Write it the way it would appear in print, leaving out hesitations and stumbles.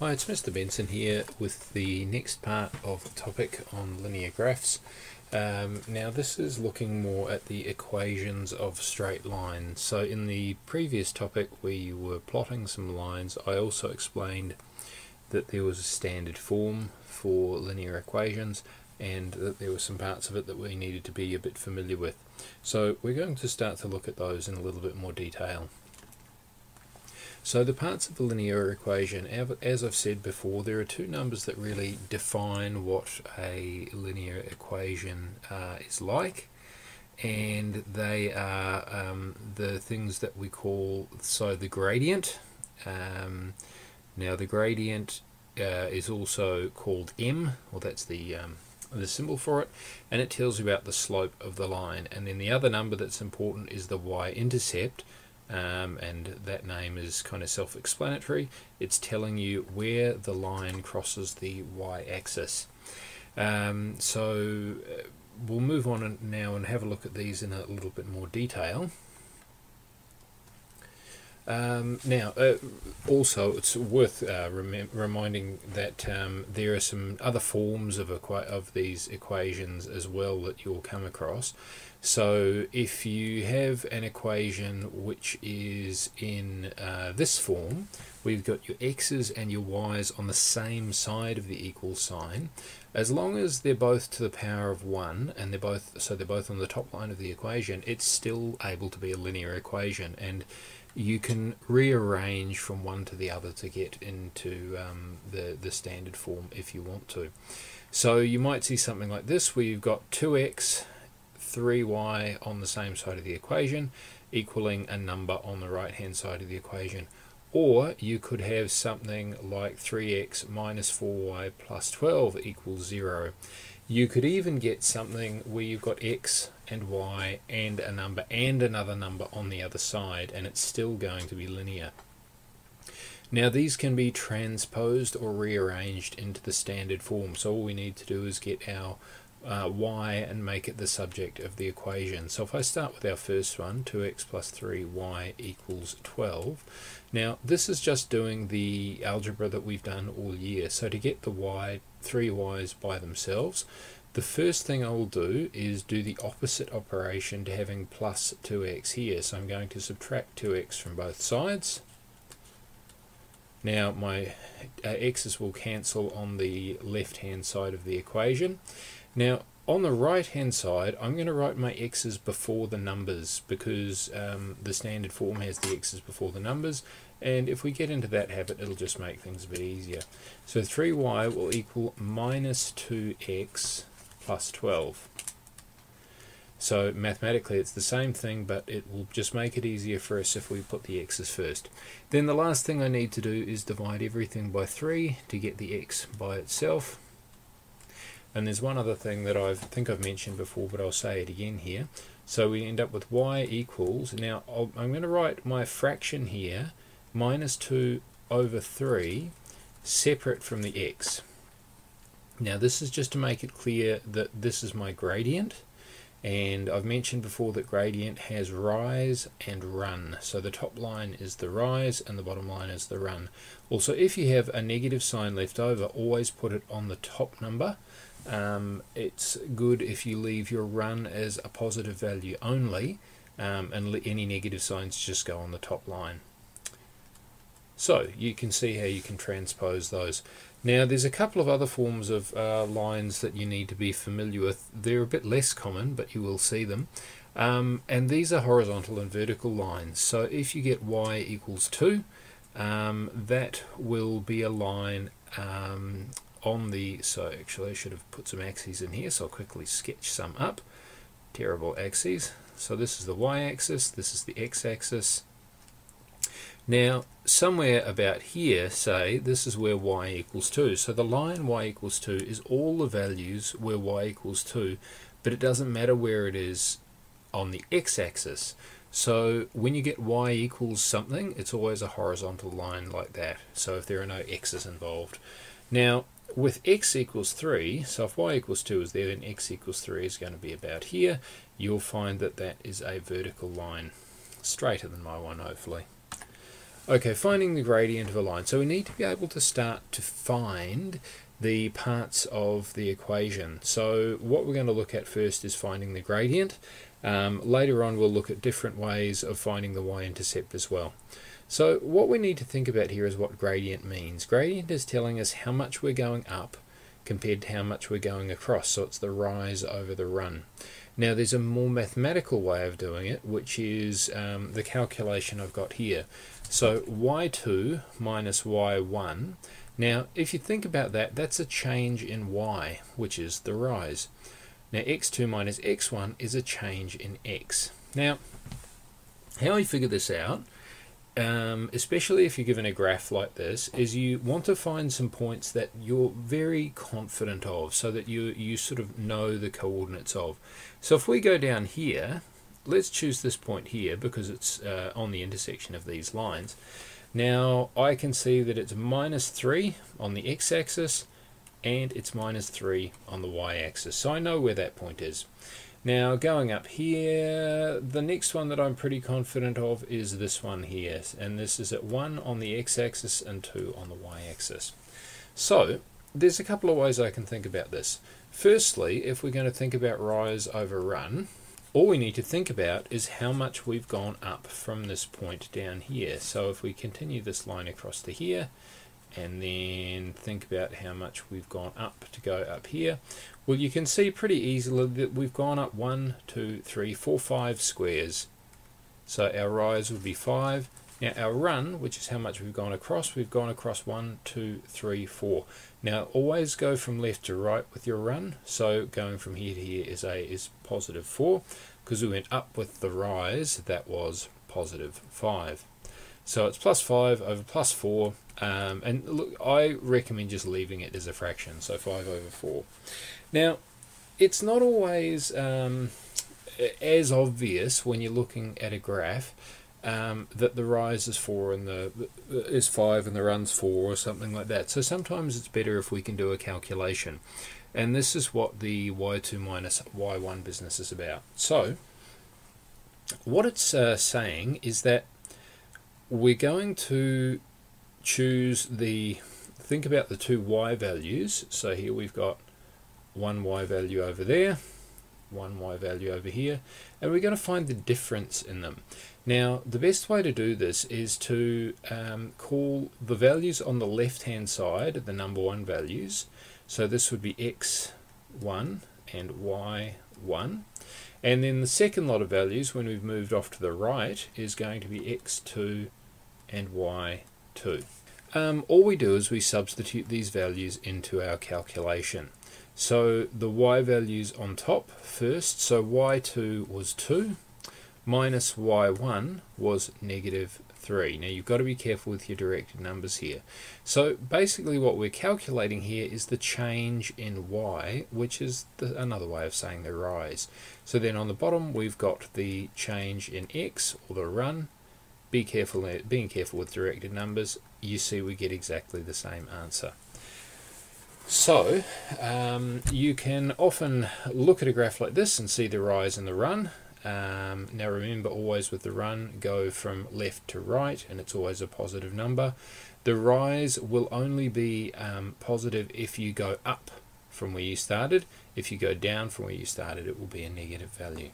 Hi, it's Mr. Benson here with the next part of the topic on linear graphs. Now this is looking more at the equations of straight lines. So in the previous topic we were plotting some lines. I also explained that there was a standard form for linear equations and that there were some parts of it that we needed to be a bit familiar with. So we're going to start to look at those in a little bit more detail. So the parts of the linear equation, as I've said before, there are two numbers that really define what a linear equation is like, and they are the things that we call, so the gradient. Now the gradient is also called m, or that's the symbol for it, and it tells you about the slope of the line. And then the other number that's important is the y-intercept. And that name is kind of self-explanatory. It's telling you where the line crosses the y-axis. So we'll move on now and have a look at these in a little bit more detail. Now, also it's worth reminding that there are some other forms of these equations as well that you'll come across. So if you have an equation which is in this form, we've got your x's and your y's on the same side of the equal sign. As long as they're both to the power of 1 and they're both on the top line of the equation, it's still able to be a linear equation, and you can rearrange from one to the other to get into the standard form if you want to. So you might see something like this, where you've got 2x 3y on the same side of the equation equaling a number on the right hand side of the equation. Or you could have something like 3x minus 4y plus 12 equals 0. You could even get something where you've got x and y and a number and another number on the other side, and it's still going to be linear. Now these can be transposed or rearranged into the standard form, so all we need to do is get our y and make it the subject of the equation. So if I start with our first one, 2x plus 3y equals 12. Now this is just doing the algebra that we've done all year. So to get the three y's by themselves, the first thing I will do is do the opposite operation to having plus 2x here. So I'm going to subtract 2x from both sides. Now my x's will cancel on the left hand side of the equation. Now on the right hand side I'm going to write my x's before the numbers, because the standard form has the x's before the numbers, and if we get into that habit it'll just make things a bit easier. So 3y will equal minus 2x plus 12. So mathematically it's the same thing, but it will just make it easier for us if we put the x's first. Then the last thing I need to do is divide everything by 3 to get the x by itself. And there's one other thing that I think I've mentioned before, but I'll say it again here. So we end up with y equals, now I'm going to write my fraction here, minus 2 over 3, separate from the x. Now this is just to make it clear that this is my gradient, and I've mentioned before that gradient has rise and run. So the top line is the rise and the bottom line is the run. Also, if you have a negative sign left over, always put it on the top number. It's good if you leave your run as a positive value only, and any negative signs just go on the top line. So you can see how you can transpose those. Now there's a couple of other forms of lines that you need to be familiar with. They're a bit less common, but you will see them. And these are horizontal and vertical lines. So if you get y equals 2, that will be a line on the, so actually I should have put some axes in here, so I'll quickly sketch some up. Terrible axes. So this is the y-axis, this is the x-axis. Now somewhere about here, say, this is where y equals 2. So the line y equals 2 is all the values where y equals 2, but it doesn't matter where it is on the x-axis. So when you get y equals something, it's always a horizontal line like that, so if there are no x's involved. Now with x equals 3, so if y equals 2 is there, then x equals 3 is going to be about here. You'll find that that is a vertical line, straighter than my one hopefully. Okay, finding the gradient of a line. So we need to be able to start to find the parts of the equation. So what we're going to look at first is finding the gradient. Later on we'll look at different ways of finding the y-intercept as well. So what we need to think about here is what gradient means. Gradient is telling us how much we're going up compared to how much we're going across. So it's the rise over the run. Now there's a more mathematical way of doing it, which is the calculation I've got here. So y2 minus y1. Now if you think about that, that's a change in y, which is the rise. Now x2 minus x1 is a change in x. Now how you figure this out, especially if you're given a graph like this, is you want to find some points that you're very confident of, so that you sort of know the coordinates of. So if we go down here, let's choose this point here because it's on the intersection of these lines. Now I can see that it's minus 3 on the x-axis and it's minus 3 on the y-axis, so I know where that point is. Now going up here, the next one that I'm pretty confident of is this one here, and this is at 1 on the x-axis and 2 on the y-axis. So there's a couple of ways I can think about this. Firstly, if we're going to think about rise over run, all we need to think about is how much we've gone up from this point down here. So if we continue this line across to here, and then think about how much we've gone up to go up here, well, you can see pretty easily that we've gone up 1, 2, 3, 4, 5 squares. So our rise would be 5. Now our run, which is how much we've gone across 1, 2, 3, 4. Now always go from left to right with your run. So going from here to here is positive 4, because we went up with the rise, that was positive 5. So it's plus 5 over plus 4, and look, I recommend just leaving it as a fraction, so 5 over 4. Now, it's not always as obvious when you're looking at a graph that the rise is 4 and is 5 and the run's 4 or something like that. So sometimes it's better if we can do a calculation, and this is what the y2 minus y1 business is about. So what it's saying is that we're going to choose think about the two y values. So here we've got one y value over there, one y value over here, and we're going to find the difference in them. Now the best way to do this is to call the values on the left hand side the number 1 values. So this would be x1 and y1, and then the second lot of values when we've moved off to the right is going to be x2 and y2. All we do is we substitute these values into our calculation. So the y values on top first, so y2 was 2, minus y1 was negative 3. Now you've got to be careful with your directed numbers here. So basically what we're calculating here is the change in y, which is another way of saying the rise. So then on the bottom we've got the change in x, or the run. Being careful with directed numbers, you see we get exactly the same answer. So you can often look at a graph like this and see the rise and the run. Now remember, always with the run, go from left to right, and it's always a positive number. The rise will only be positive if you go up from where you started. If you go down from where you started, it will be a negative value.